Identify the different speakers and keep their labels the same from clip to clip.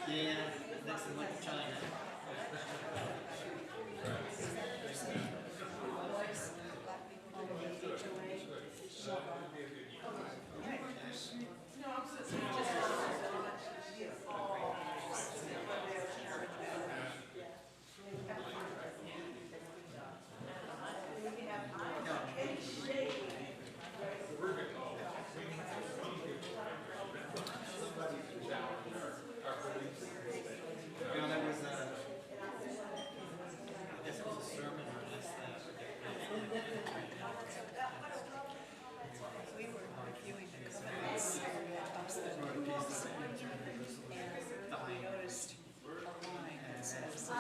Speaker 1: Yeah, Nixon went to China. You know, there was a, I guess it was a sermon or this
Speaker 2: We were reviewing the covenants of the rules, and we noticed a line that says,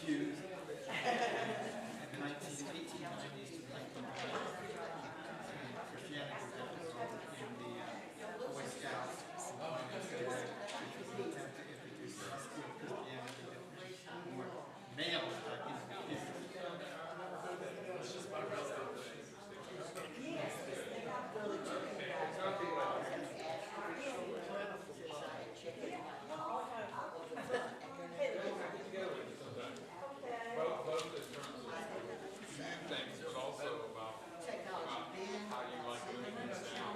Speaker 1: Hughes. In the 1890s to 1900s, Christianity was in the Boy Scouts, which was an attempt to introduce a school of Christianity that was more male
Speaker 3: both in terms of things, but also about how you like living in town.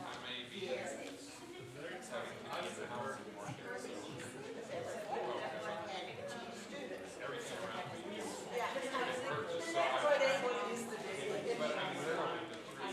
Speaker 3: I may be having the housing market. Everything around me is purchase. So but I mean, literally, the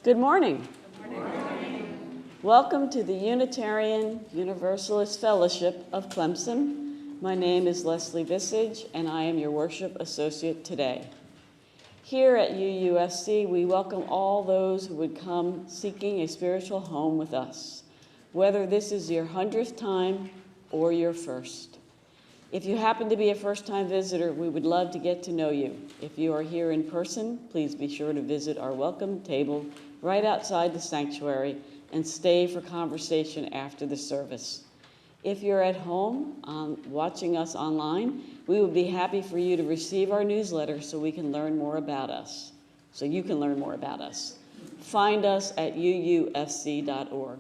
Speaker 4: Good morning. Welcome to the Unitarian Universalist Fellowship of Clemson. My name is Leslie Visage, and I am your worship associate today. Here at UUFC, we welcome all those who would come seeking a spiritual home with us, whether this is your 100th time or your first. If you happen to be a first-time visitor, we would love to get to know you. If you are here in person, please be sure to visit our welcome table right outside the sanctuary and stay for conversation after the service. If you're at home watching us online, we would be happy for you to receive our newsletter so we can learn more about us, so you can learn more about us. Find us at uufc.org.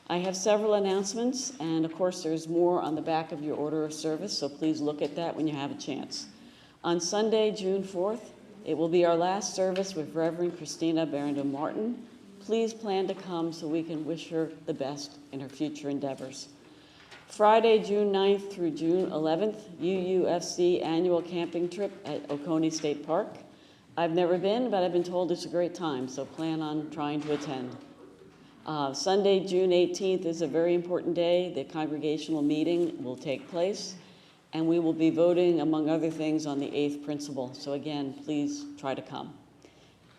Speaker 4: I have several announcements, and of course there's more on the back of your order of service, so please look at that when you have a chance. On Sunday, June 4th, it will be our last service with Reverend Christina Branum-Martin. Please plan to come so we can wish her the best in her future endeavors. Friday, June 9th through June 11th, UUFC annual camping trip at Oconee State Park. I've never been, but I've been told it's a great time, so plan on trying to attend. Sunday, June 18th is a very important day. The congregational meeting will take place, and we will be voting, among other things, on the 8th principle. So again, please try to come.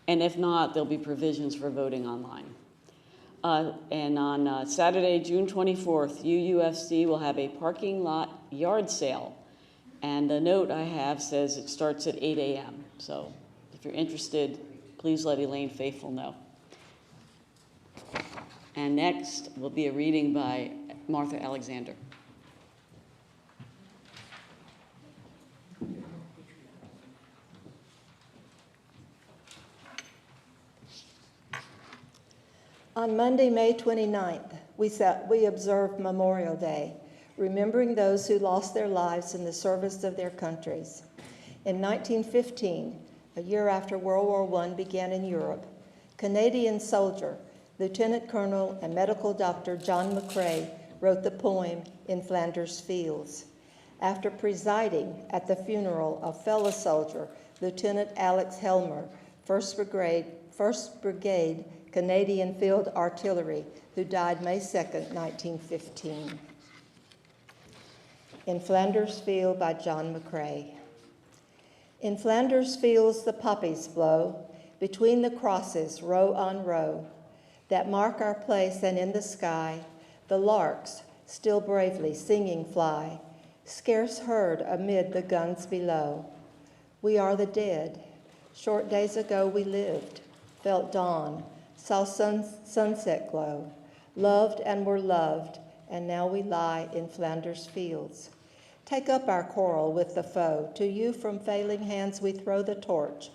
Speaker 4: And if not, there'll be provisions for voting online. And on Saturday, June 24th, UUFC will have a parking lot yard sale. And the note I have says it starts at 8 a.m. So if you're interested, please let Elaine Faithful know. And next will be a reading by Martha Alexander.
Speaker 5: On Monday, May 29th, we observed Memorial Day, remembering those who lost their lives in the service of their countries. In 1915, a year after World War I began in Europe, Canadian soldier, Lieutenant Colonel and medical doctor John McCrae wrote the poem In Flanders Fields. After presiding at the funeral of fellow soldier Lieutenant Alex Helmer, 1st Brigade Canadian Field Artillery, who died May 2nd, 1915. In Flanders Field by John McCrae. In Flanders fields the poppies blow, between the crosses, row on row, that mark our place, and in the sky, the larks still bravely singing fly, scarce heard amid the guns below. We are the dead. Short days ago we lived, felt dawn, saw sunset glow, loved and were loved, and now we lie in Flanders fields. Take up our quarrel with the foe. To you from failing hands we throw the torch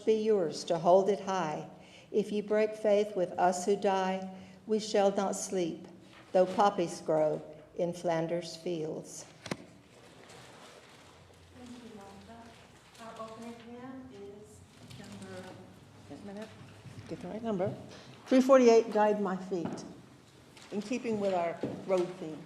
Speaker 5: be yours to hold it high. If ye break faith with us who die, we shall not sleep, though poppies grow in Flanders fields.
Speaker 2: Thank you, Martha. Our opening hymn is number,
Speaker 6: Get the right number. 348, Guide My Feet, in keeping with our road theme.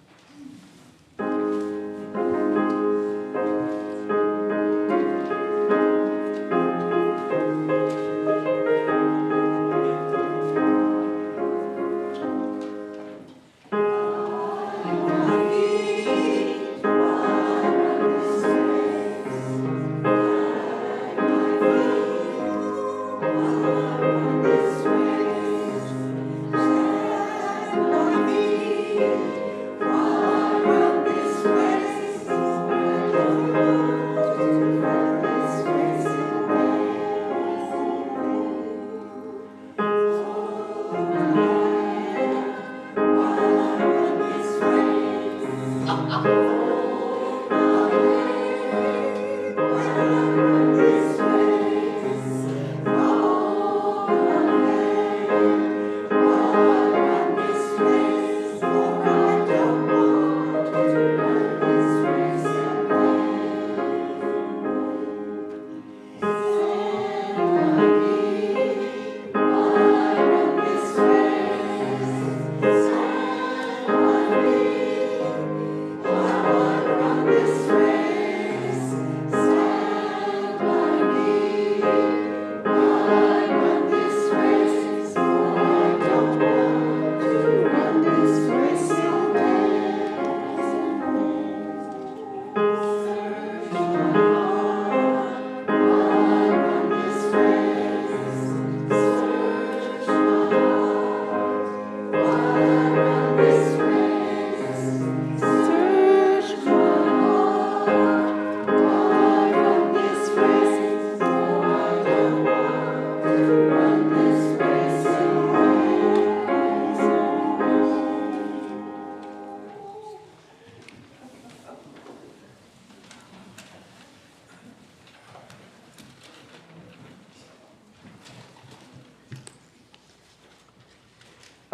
Speaker 7: From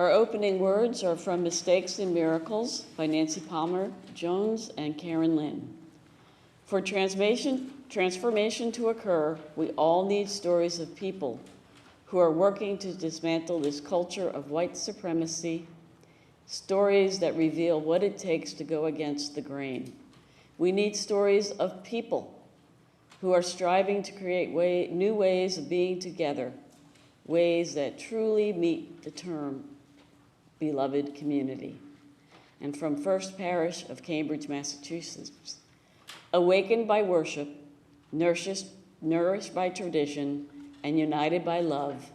Speaker 4: Our opening words are from Mistakes and Miracles by Nancy Palmer Jones and Karen Lynn. For transformation to occur, we all need stories of people who are working to dismantle this culture of white supremacy, stories that reveal what it takes to go against the grain. We need stories of people who are striving to create new ways of being together, ways that truly meet the term beloved community. And from First Parish of Cambridge, Massachusetts, awakened by worship, nourished by tradition, and united by love,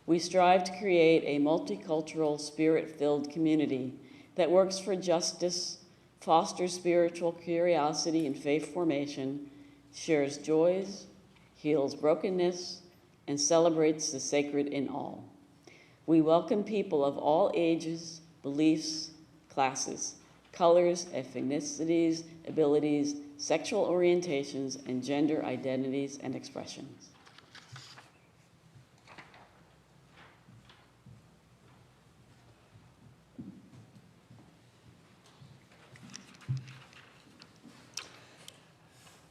Speaker 4: we strive to create a multicultural, spirit-filled community that works for justice, fosters spiritual curiosity and faith formation, shares joys, heals brokenness, and celebrates the sacred in all. We welcome people of all ages, beliefs, classes, colors, ethnicities, abilities, sexual orientations, and gender identities and expressions.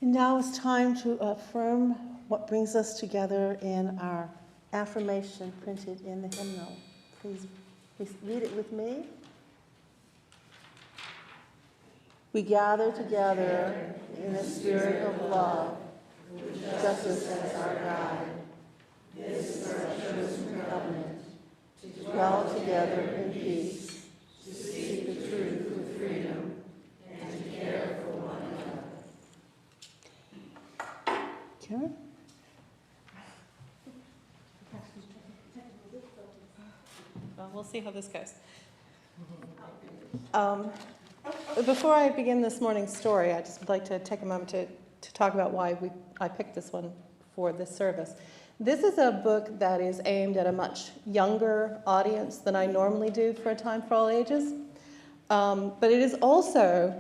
Speaker 6: And now it's time to affirm what brings us together in our affirmation printed in the hymnal. Please read it with me. We gather together in a spirit of love, with justice as our guide. This is our chosen covenant, to dwell together in peace, to seek the truth with freedom, and to care for one another. Karen?
Speaker 2: Well, we'll see how this goes.
Speaker 6: Before I begin this morning's story, I just would like to take a moment to talk about why I picked this one for this service. This is a book that is aimed at a much younger audience than I normally do for A Time for All Ages. But it is also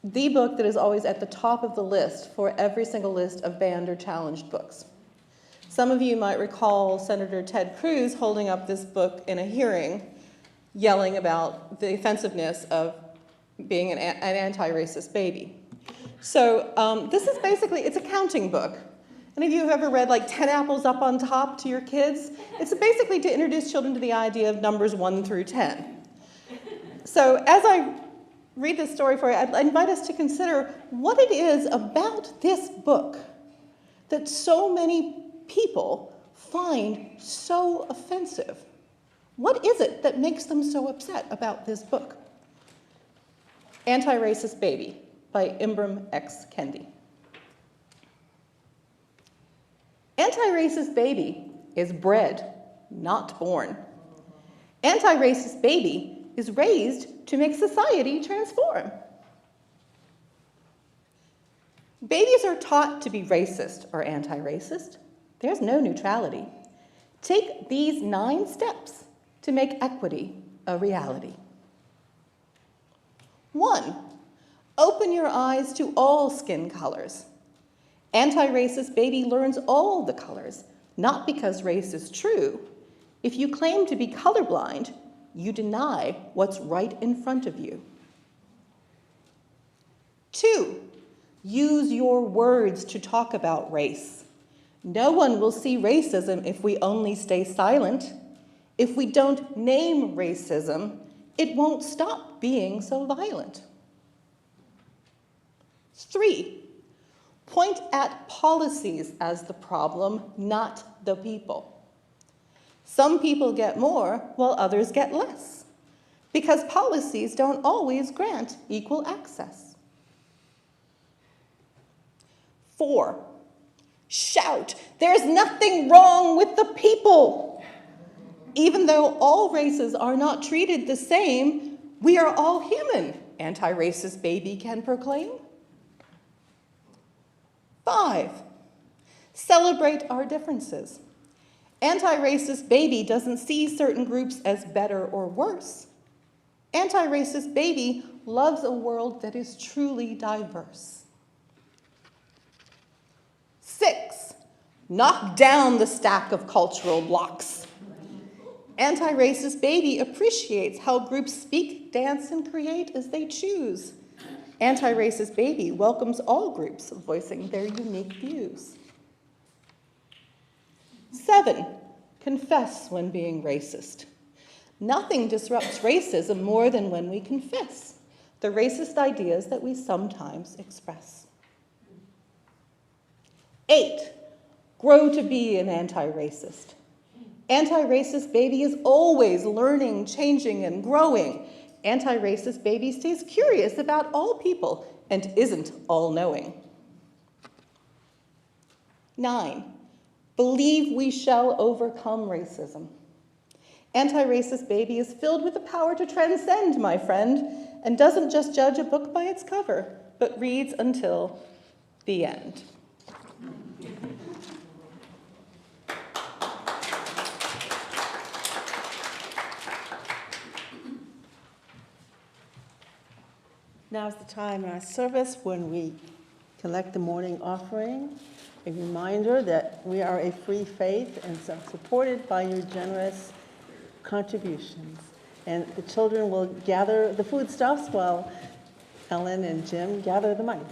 Speaker 6: the book that is always at the top of the list for every single list of banned or challenged books. Some of you might recall Senator Ted Cruz holding up this book in a hearing, yelling about the offensiveness of being an anti-racist baby. So this is basically, it's a counting book. Any of you have ever read like 10 apples up on top to your kids? It's basically to introduce children to the idea of numbers 1 through 10. So as I read this story for you, I'd invite us to consider what it is about this book that so many people find so offensive. What is it that makes them so upset about this book? Anti-Racist Baby by Ibram X. Kendi. Anti-racist baby is bred, not born. Anti-racist baby is raised to make society transform. Babies are taught to be racist or anti-racist. There's no neutrality. Take these 9 steps to make equity a reality. 1, open your eyes to all skin colors. Anti-racist baby learns all the colors, not because race is true. If you claim to be colorblind, you deny what's right in front of you. 2, use your words to talk about race. No one will see racism if we only stay silent. If we don't name racism, it won't stop being so violent. 3, point at policies as the problem, not the people. Some people get more while others get less, because policies don't always grant equal access. 4, shout, there's nothing wrong with the people. Even though all races are not treated the same, we are all human, anti-racist baby can proclaim. 5, celebrate our differences. Anti-racist baby doesn't see certain groups as better or worse. Anti-racist baby loves a world that is truly diverse. 6, knock down the stack of cultural blocks. Anti-racist baby appreciates how groups speak, dance, and create as they choose. Anti-racist baby welcomes all groups voicing their unique views. 7, confess when being racist. Nothing disrupts racism more than when we confess the racist ideas that we sometimes express. 8, grow to be an anti-racist. Anti-racist baby is always learning, changing, and growing. Anti-racist baby stays curious about all people and isn't all-knowing. 9, believe we shall overcome racism. Anti-racist baby is filled with the power to transcend, my friend, and doesn't just judge a book by its cover, but reads until the end.
Speaker 7: Now's the time in our service when we collect the morning offering. A reminder that we are a free faith and so supported by your generous contributions. And the children will gather the foodstuffs while Ellen and Jim gather the money.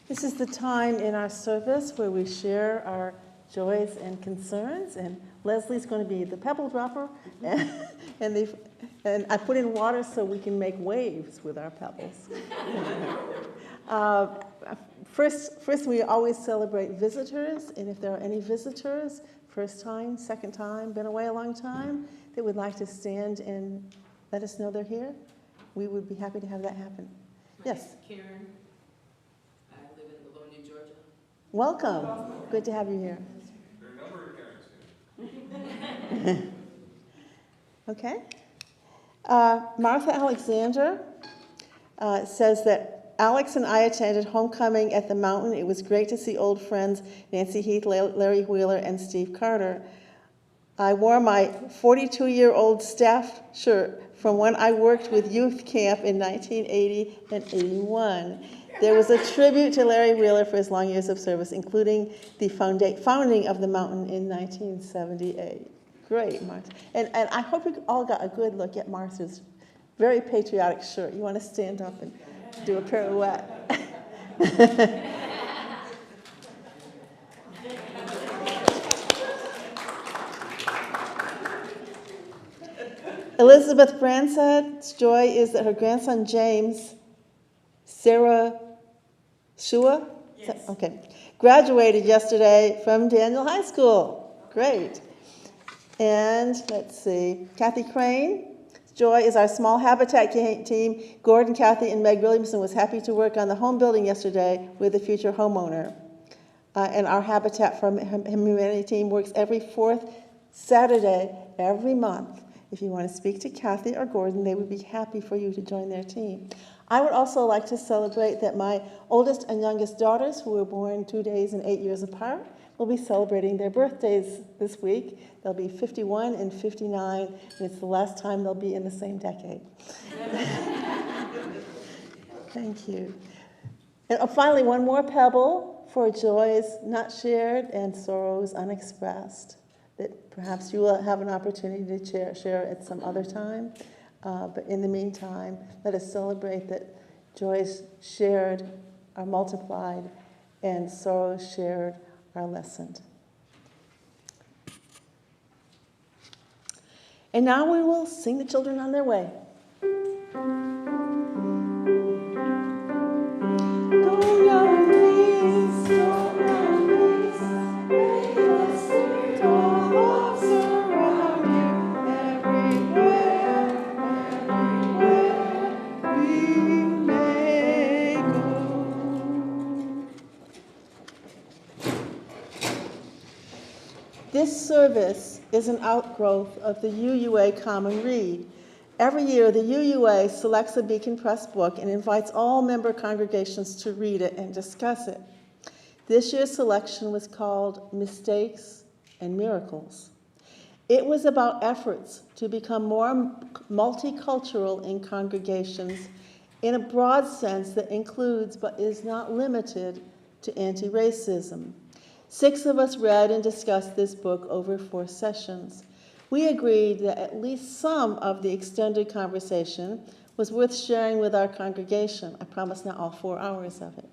Speaker 7: This is the time in our service where we share our joys and concerns, and Leslie's going to be the pebble dropper, and I put in water so we can make waves with our pebbles. First, we always celebrate visitors, and if there are any visitors, first time, second time, been away a long time, that would like to stand and let us know they're here, we would be happy to have that happen. Yes?
Speaker 8: Karen. I live in Livonia, Georgia.
Speaker 7: Welcome. Good to have you here.
Speaker 3: There are a number of Karens here.
Speaker 7: Okay. Martha Alexander says that Alex and I attended homecoming at the mountain. It was great to see old friends Nancy Heath, Larry Wheeler, and Steve Carter. I wore my 42-year-old staff shirt from when I worked with youth camp in 1980 and 81. There was a tribute to Larry Wheeler for his long years of service, including the founding of the mountain in 1978. Great, Martha. And I hope you all got a good look at Martha's very patriotic shirt. You want to stand up and do a pirouette. Elizabeth Bransad's joy is that her grandson James, Sarah Shua, yes. Okay, graduated yesterday from Daniel High School. Great. And let's see, Kathy Crane's joy is our small habitat team. Gordon, Kathy, and Meg Williamson was happy to work on the home building yesterday with the future homeowner. And our Habitat for Humanity team works every fourth Saturday every month. If you want to speak to Kathy or Gordon, they would be happy for you to join their team. I would also like to celebrate that my oldest and youngest daughters, who were born 2 days and 8 years apart, will be celebrating their birthdays this week. They'll be 51 and 59, and it's the last time they'll be in the same decade. Thank you. And finally, one more pebble for joys not shared and sorrows unexpressed, that perhaps you will have an opportunity to share at some other time. But in the meantime, let us celebrate that joys shared are multiplied and sorrows shared are lessened. And now we will sing the children on their way. Go young geese, go young geese, may the sweet old love surround you everywhere, everywhere we may go. This service is an outgrowth of the UUA Common Read. Every year, the UUA selects a Beacon Press book and invites all member congregations to read it and discuss it. This year's selection was called Mistakes and Miracles. It was about efforts to become more multicultural in congregations in a broad sense that includes but is not limited to anti-racism. 6 of us read and discussed this book over 4 sessions. We agreed that at least some of the extended conversation was worth sharing with our congregation. I promise not all 4 hours of it.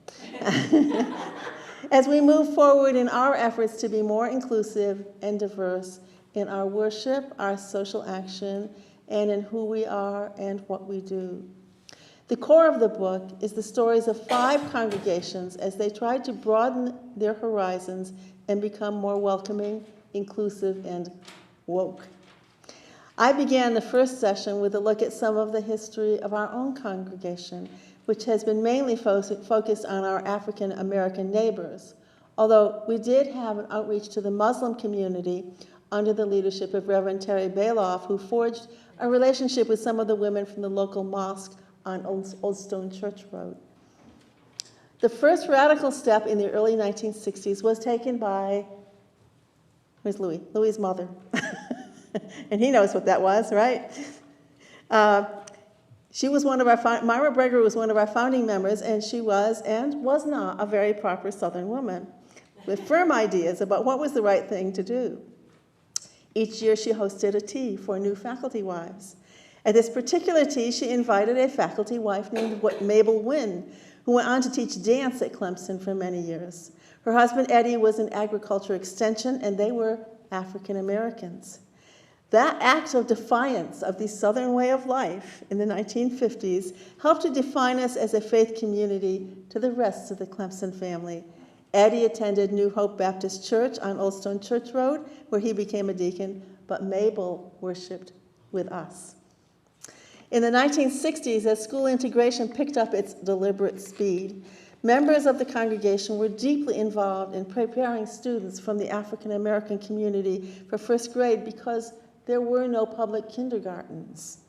Speaker 7: As we move forward in our efforts to be more inclusive and diverse in our worship, our social action, and in who we are and what we do. The core of the book is the stories of 5 congregations as they tried to broaden their horizons and become more welcoming, inclusive, and woke. I began the first session with a look at some of the history of our own congregation, which has been mainly focused on our African American neighbors, although we did have an outreach to the Muslim community under the leadership of Reverend Terry Bailoff, who forged a relationship with some of the women from the local mosque on Old Stone Church Road. The first radical step in the early 1960s was taken by, where's Louis? Louis's mother. And he knows what that was, right? She was one of our, Myra Breger was one of our founding members, and she was and was not a very proper Southern woman with firm ideas about what was the right thing to do. Each year she hosted a tea for new faculty wives. At this particular tea, she invited a faculty wife named Mabel Wynn, who went on to teach dance at Clemson for many years. Her husband, Eddie, was in agriculture extension, and they were African Americans. That act of defiance of the Southern way of life in the 1950s helped to define us as a faith community to the rest of the Clemson family. Eddie attended New Hope Baptist Church on Old Stone Church Road, where he became a deacon, but Mabel worshiped with us. In the 1960s, as school integration picked up its deliberate speed, members of the congregation were deeply involved in preparing students from the African American community for first grade because there were no public kindergartens.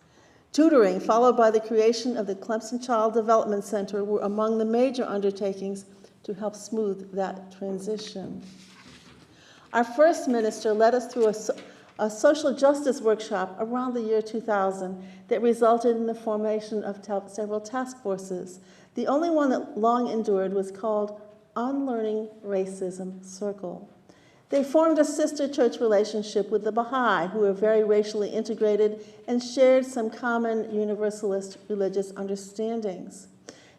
Speaker 7: Tutoring, followed by the creation of the Clemson Child Development Center, were among the major undertakings to help smooth that transition. Our first minister led us through a social justice workshop around the year 2000 that resulted in the formation of several task forces. The only one that long endured was called Unlearning Racism Circle. They formed a sister church relationship with the Baha'i, who were very racially integrated and shared some common Universalist religious understandings.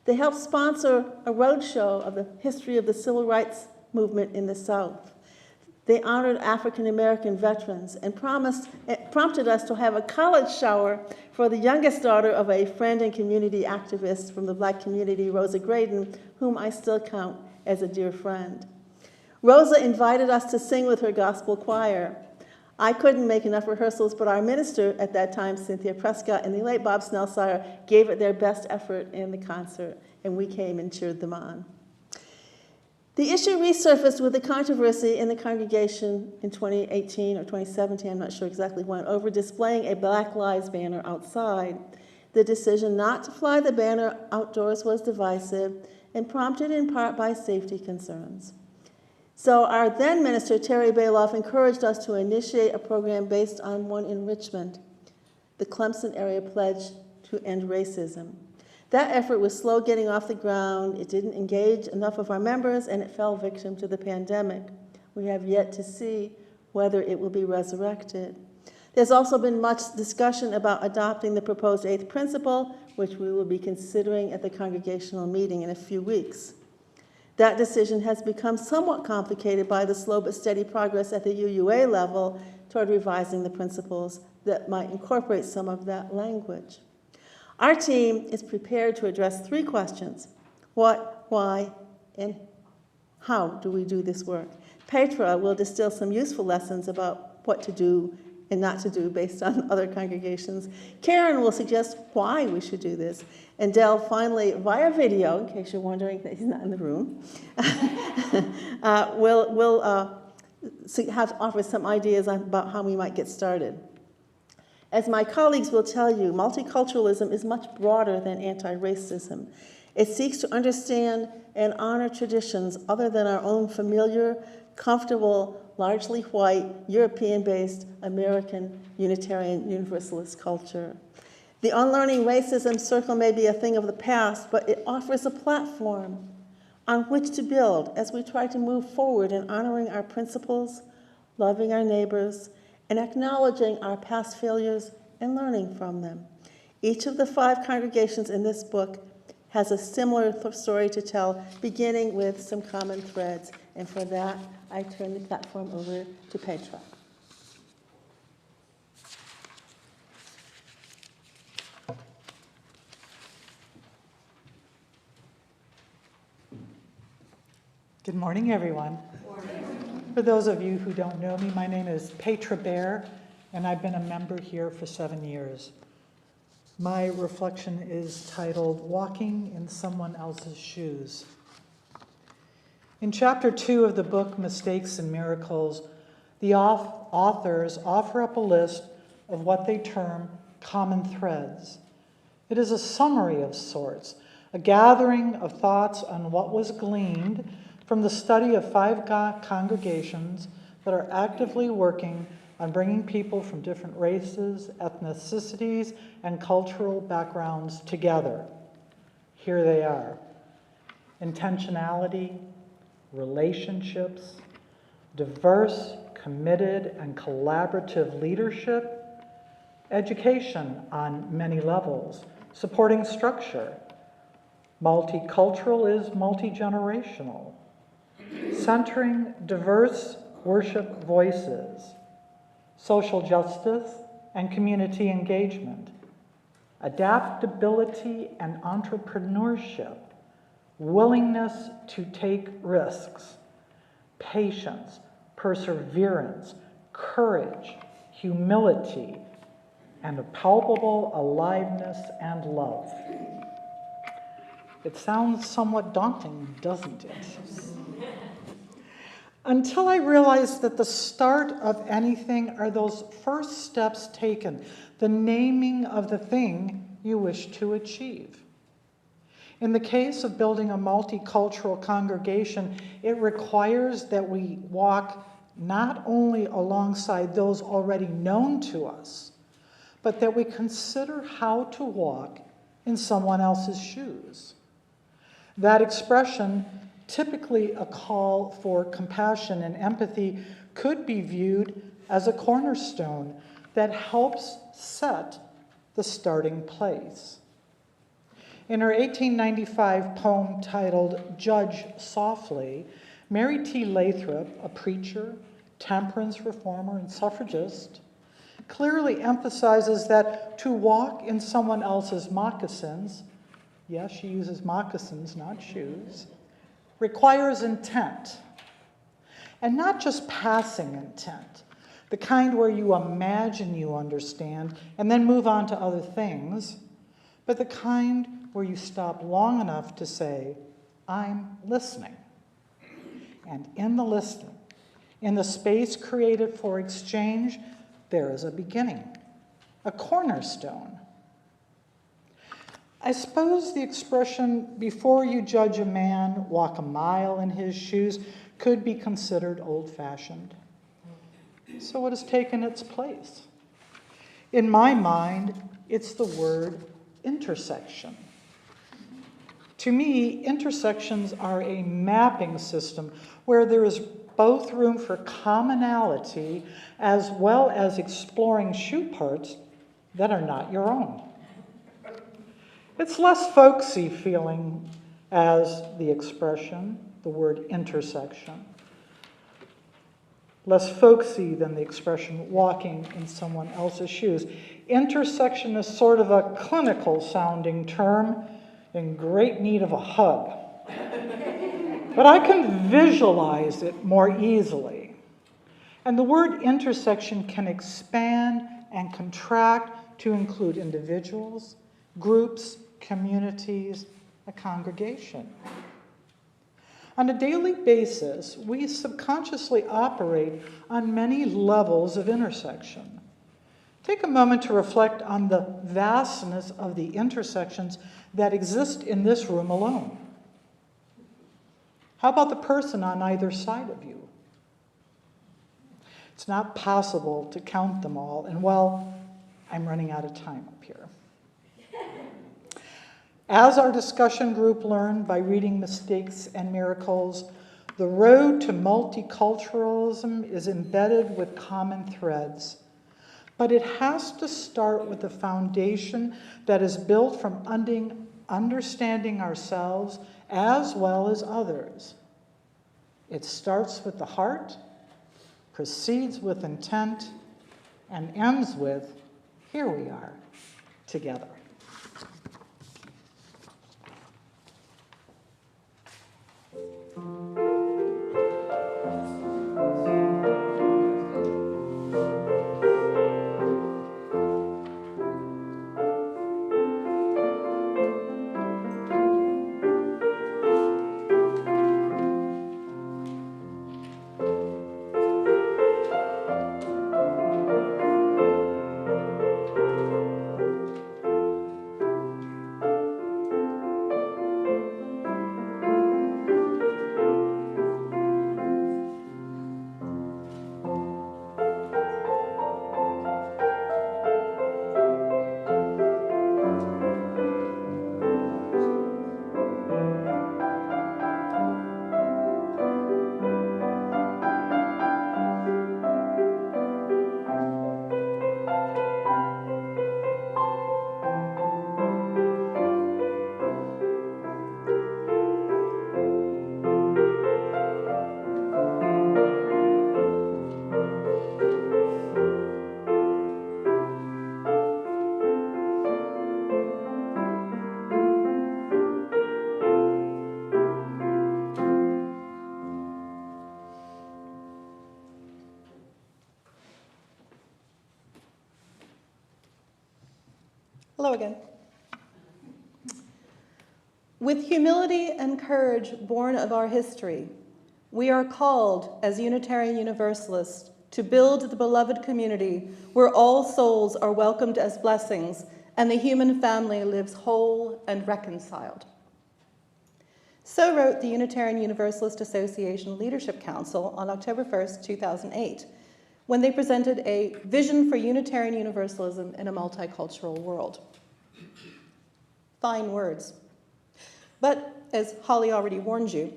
Speaker 7: They helped sponsor a roadshow of the history of the civil rights movement in the South. They honored African American veterans and prompted us to have a college shower for the youngest daughter of a friend and community activist from the Black community, Rosa Graydon, whom I still count as a dear friend. Rosa invited us to sing with her gospel choir. I couldn't make enough rehearsals, but our minister at that time, Cynthia Prescott, and the late Bob Snellsire gave it their best effort in the concert, and we came and cheered them on. The issue resurfaced with the controversy in the congregation in 2018 or 2017, I'm not sure exactly when, over displaying a Black Lives banner outside. The decision not to fly the banner outdoors was divisive and prompted in part by safety concerns. So our then minister, Terry Bailoff, encouraged us to initiate a program based on one enrichment, the Clemson area pledge to end racism. That effort was slow getting off the ground, it didn't engage enough of our members, and it fell victim to the pandemic. We have yet to see whether it will be resurrected. There's also been much discussion about adopting the proposed 8th principle, which we will be considering at the congregational meeting in a few weeks. That decision has become somewhat complicated by the slow but steady progress at the UUA level toward revising the principles that might incorporate some of that language. Our team is prepared to address 3 questions: what, why, and how do we do this work? Petra will distill some useful lessons about what to do and not to do based on other congregations. Karen will suggest why we should do this. And Dell, finally, via video, in case you're wondering that he's not in the room, will offer some ideas about how we might get started. As my colleagues will tell you, multiculturalism is much broader than anti-racism. It seeks to understand and honor traditions other than our own familiar, comfortable, largely white, European-based, American, Unitarian, Universalist culture. The Unlearning Racism Circle may be a thing of the past, but it offers a platform on which to build as we try to move forward in honoring our principles, loving our neighbors, and acknowledging our past failures and learning from them. Each of the 5 congregations in this book has a similar story to tell, beginning with some common threads. And for that, I turn the platform over to Petra.
Speaker 9: Good morning, everyone. Good morning. For those of you who don't know me, my name is Petra Bear, and I've been a member here for 7 years. My reflection is titled, Walking in Someone Else's Shoes. In chapter 2 of the book, Mistakes and Miracles, the authors offer up a list of what they term common threads. It is a summary of sorts, a gathering of thoughts on what was gleaned from the study of 5 congregations that are actively working on bringing people from different races, ethnicities, and cultural backgrounds together. Here they are: intentionality, relationships, diverse, committed, and collaborative leadership, education on many levels, supporting structure. Multicultural is multi-generational, centering diverse worship voices, social justice and community engagement, adaptability and entrepreneurship, willingness to take risks, patience, perseverance, courage, humility, and a palpable aliveness and love. It sounds somewhat daunting, doesn't it? Until I realized that the start of anything are those first steps taken, the naming of the thing you wish to achieve. In the case of building a multicultural congregation, it requires that we walk not only alongside those already known to us, but that we consider how to walk in someone else's shoes. That expression, typically a call for compassion and empathy, could be viewed as a cornerstone that helps set the starting place. In her 1895 poem titled Judge Softly, Mary T. Lathrop, a preacher, temperance reformer, and suffragist, clearly emphasizes that to walk in someone else's moccasins, yes, she uses moccasins, not shoes, requires intent. And not just passing intent, the kind where you imagine you understand and then move on to other things, but the kind where you stop long enough to say, I'm listening. And in the listening, in the space created for exchange, there is a beginning, a cornerstone. I suppose the expression, before you judge a man, walk a mile in his shoes, could be considered old-fashioned. So what has taken its place? In my mind, it's the word intersection. To me, intersections are a mapping system where there is both room for commonality as well as exploring shoe parts that are not your own. It's less folksy feeling as the expression, the word intersection. Less folksy than the expression walking in someone else's shoes. Intersection is sort of a clinical sounding term in great need of a hug. But I can visualize it more easily. And the word intersection can expand and contract to include individuals, groups, communities, a congregation. On a daily basis, we subconsciously operate on many levels of intersection. Take a moment to reflect on the vastness of the intersections that exist in this room alone. How about the person on either side of you? It's not possible to count them all, and well, I'm running out of time up here. As our discussion group learned by reading Mistakes and Miracles, the road to multiculturalism is embedded with common threads. But it has to start with a foundation that is built from understanding ourselves as well as others. It starts with the heart, proceeds with intent, and ends with, here we are, together.
Speaker 6: Hello again. With humility and courage born of our history, we are called as Unitarian Universalists to build the beloved community where all souls are welcomed as blessings and the human family lives whole and reconciled. So wrote the Unitarian Universalist Association Leadership Council on October 1st, 2008, when they presented a vision for Unitarian Universalism in a multicultural world. Fine words. But, as Holly already warned you,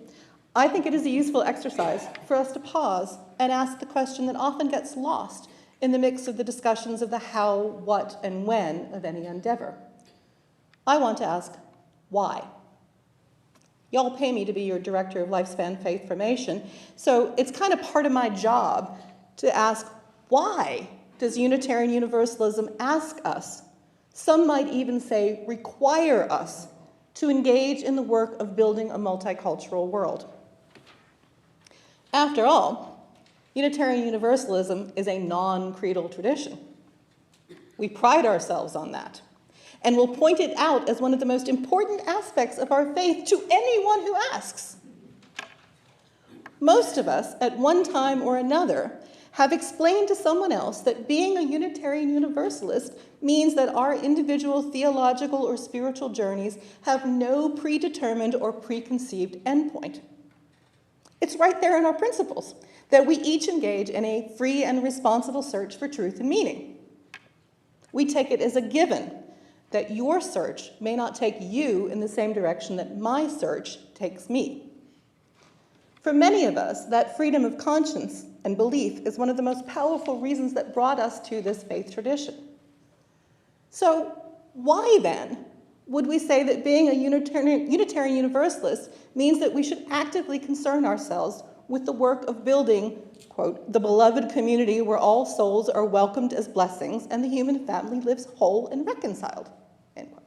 Speaker 6: I think it is a useful exercise for us to pause and ask the question that often gets lost in the mix of the discussions of the how, what, and when of any endeavor. I want to ask, why? Y'all pay me to be your director of Lifespan Faith Formation, so it's kind of part of my job to ask, why does Unitarian Universalism ask us, some might even say require us, to engage in the work of building a multicultural world? After all, Unitarian Universalism is a non-creedal tradition. We pride ourselves on that, and will point it out as one of the most important aspects of our faith to anyone who asks. Most of us, at one time or another, have explained to someone else that being a Unitarian Universalist means that our individual theological or spiritual journeys have no predetermined or preconceived endpoint. It's right there in our principles, that we each engage in a free and responsible search for truth and meaning. We take it as a given that your search may not take you in the same direction that my search takes me. For many of us, that freedom of conscience and belief is one of the most powerful reasons that brought us to this faith tradition. So why then would we say that being a Unitarian Universalist means that we should actively concern ourselves with the work of building, quote, the beloved community where all souls are welcomed as blessings and the human family lives whole and reconciled, end quote.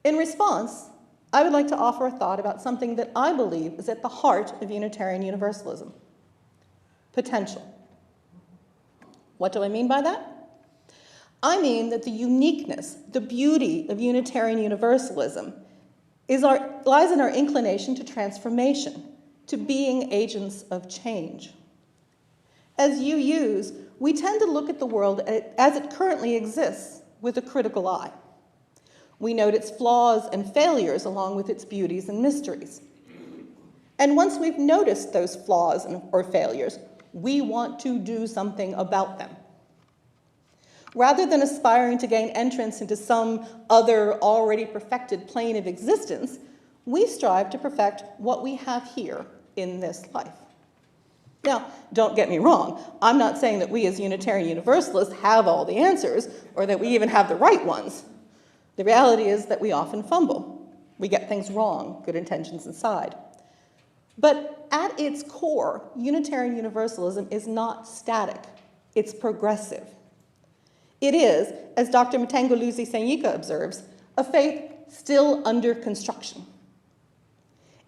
Speaker 6: In response, I would like to offer a thought about something that I believe is at the heart of Unitarian Universalism: potential. What do I mean by that? I mean that the uniqueness, the beauty of Unitarian Universalism lies in our inclination to transformation, to being agents of change. As UUs, we tend to look at the world as it currently exists with a critical eye. We note its flaws and failures along with its beauties and mysteries. And once we've noticed those flaws or failures, we want to do something about them. Rather than aspiring to gain entrance into some other already perfected plane of existence, we strive to perfect what we have here in this life. Now, don't get me wrong. I'm not saying that we as Unitarian Universalists have all the answers or that we even have the right ones. The reality is that we often fumble. We get things wrong, good intentions aside. But at its core, Unitarian Universalism is not static. It's progressive. It is, as Dr. Mtengoluzi Sanyika observes, a faith still under construction.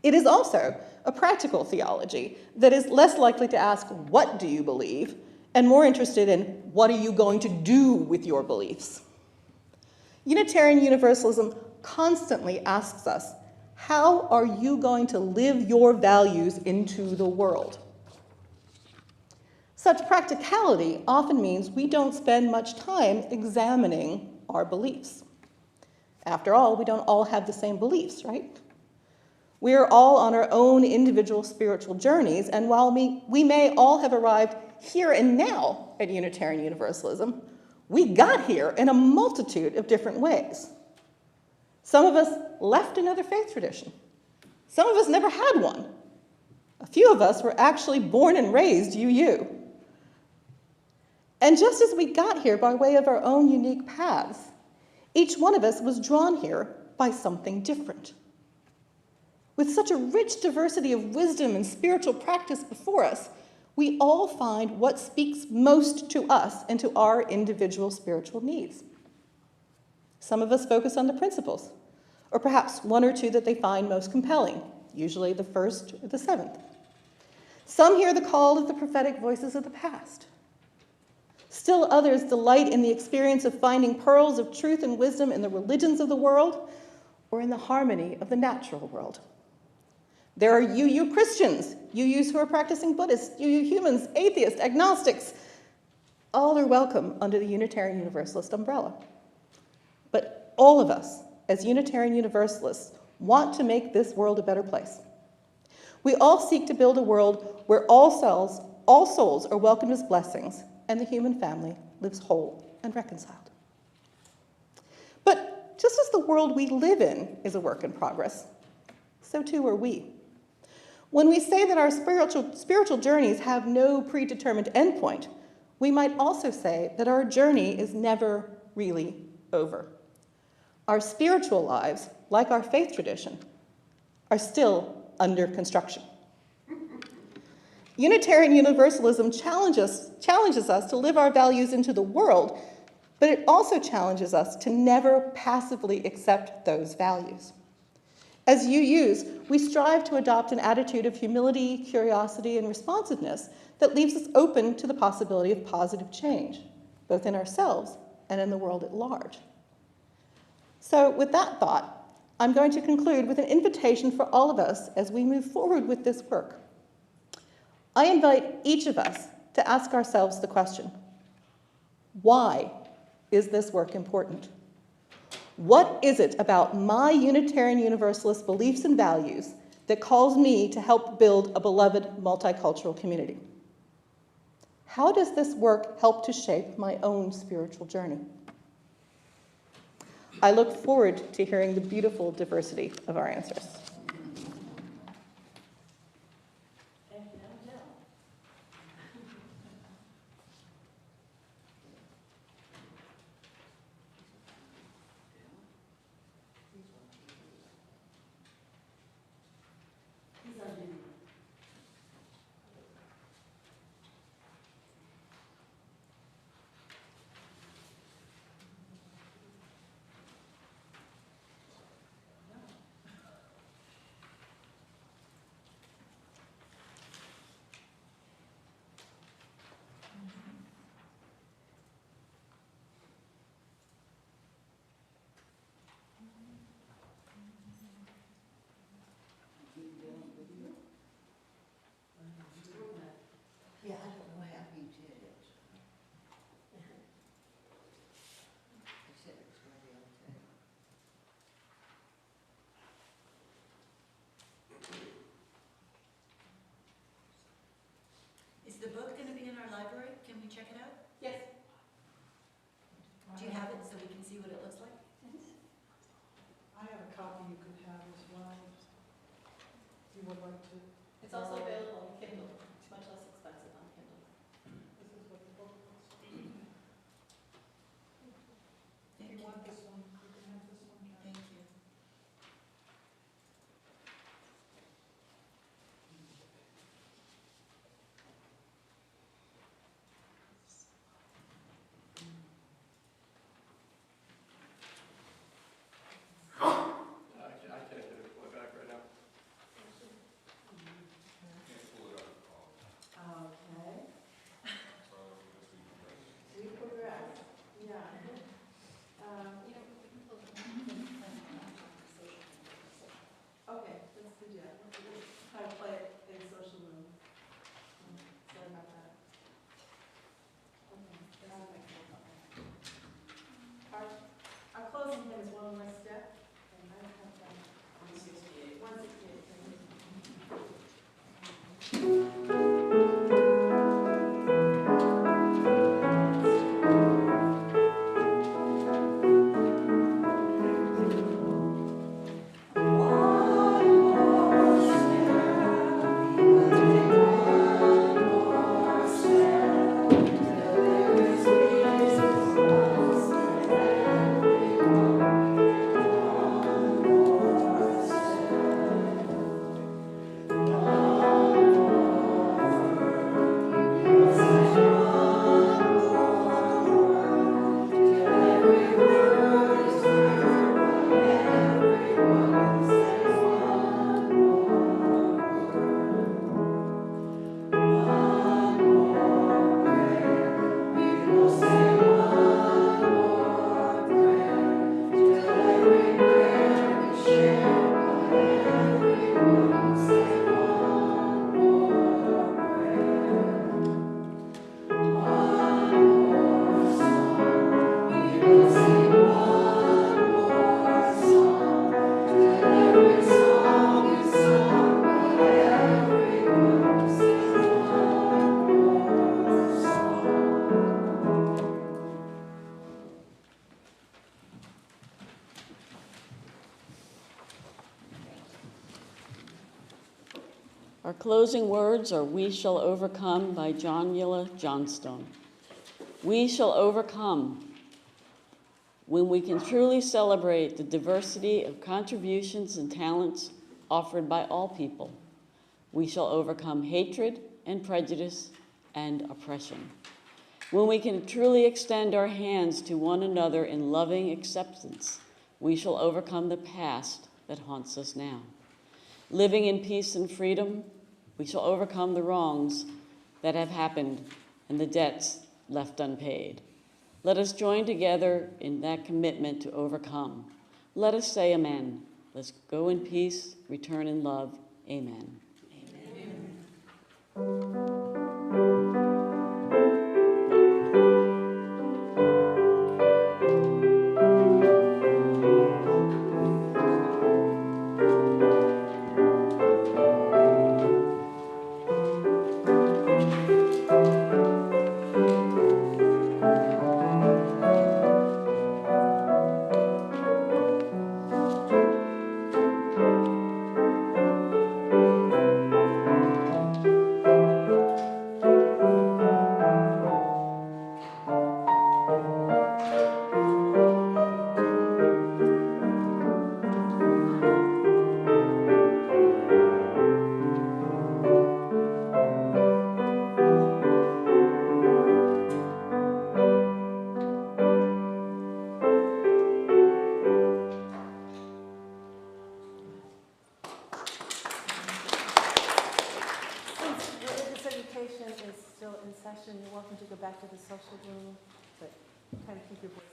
Speaker 6: It is also a practical theology that is less likely to ask, what do you believe, and more interested in, what are you going to do with your beliefs? Unitarian Universalism constantly asks us, how are you going to live your values into the world? Such practicality often means we don't spend much time examining our beliefs. After all, we don't all have the same beliefs, right? We are all on our own individual spiritual journeys, and while we may all have arrived here and now at Unitarian Universalism, we got here in a multitude of different ways. Some of us left another faith tradition. Some of us never had one. A few of us were actually born and raised UU. And just as we got here by way of our own unique paths, each one of us was drawn here by something different. With such a rich diversity of wisdom and spiritual practice before us, we all find what speaks most to us and to our individual spiritual needs. Some of us focus on the principles, or perhaps one or two that they find most compelling, usually the first or the seventh. Some hear the call of the prophetic voices of the past. Still others delight in the experience of finding pearls of truth and wisdom in the religions of the world or in the harmony of the natural world. There are UU Christians, UUs who are practicing Buddhists, UU humans, atheists, agnostics. All are welcome under the Unitarian Universalist umbrella. But all of us, as Unitarian Universalists, want to make this world a better place. We all seek to build a world where all souls are welcomed as blessings and the human family lives whole and reconciled. But just as the world we live in is a work in progress, so too are we. When we say that our spiritual journeys have no predetermined endpoint, we might also say that our journey is never really over. Our spiritual lives, like our faith tradition, are still under construction. Unitarian Universalism challenges us to live our values into the world, but it also challenges us to never passively accept those values. As UUs, we strive to adopt an attitude of humility, curiosity, and responsiveness that leaves us open to the possibility of positive change, both in ourselves and in the world at large. So with that thought, I'm going to conclude with an invitation for all of us as we move forward with this work. I invite each of us to ask ourselves the question, why is this work important? What is it about my Unitarian Universalist beliefs and values that calls me to help build a beloved multicultural community? How does this work help to shape my own spiritual journey? I look forward to hearing the beautiful diversity of our answers.
Speaker 10: Yeah, I don't know how he did it. He said it was going to be okay.
Speaker 2: Is the book going to be in our library? Can we check it out?
Speaker 6: Yes.
Speaker 2: Do you have it so we can see what it looks like?
Speaker 9: I have a copy you could have as well. If you would like to.
Speaker 6: It's also available on Kindle. It's much less expensive on Kindle.
Speaker 9: This is what the book looks like. If you want this one, you can have this one, Karen.
Speaker 2: Thank you.
Speaker 3: I can't get it to play back right now.
Speaker 7: Okay. We progress, yeah. Okay, let's do that. Let's try to play it in social room. Sorry about that. Okay. Our closing hymn is One More Step, and I have that. 168. 168, thank you.
Speaker 4: Our closing words are "We Shall Overcome" by John Yilla Johnstone. We shall overcome when we can truly celebrate the diversity of contributions and talents offered by all people. We shall overcome hatred and prejudice and oppression. When we can truly extend our hands to one another in loving acceptance, we shall overcome the past that haunts us now. Living in peace and freedom, we shall overcome the wrongs that have happened and the debts left unpaid. Let us join together in that commitment to overcome. Let us say amen. Let's go in peace, return in love. Amen.
Speaker 2: Amen.
Speaker 7: still in session, you're welcome to go back to the social room, but kind of keep your voice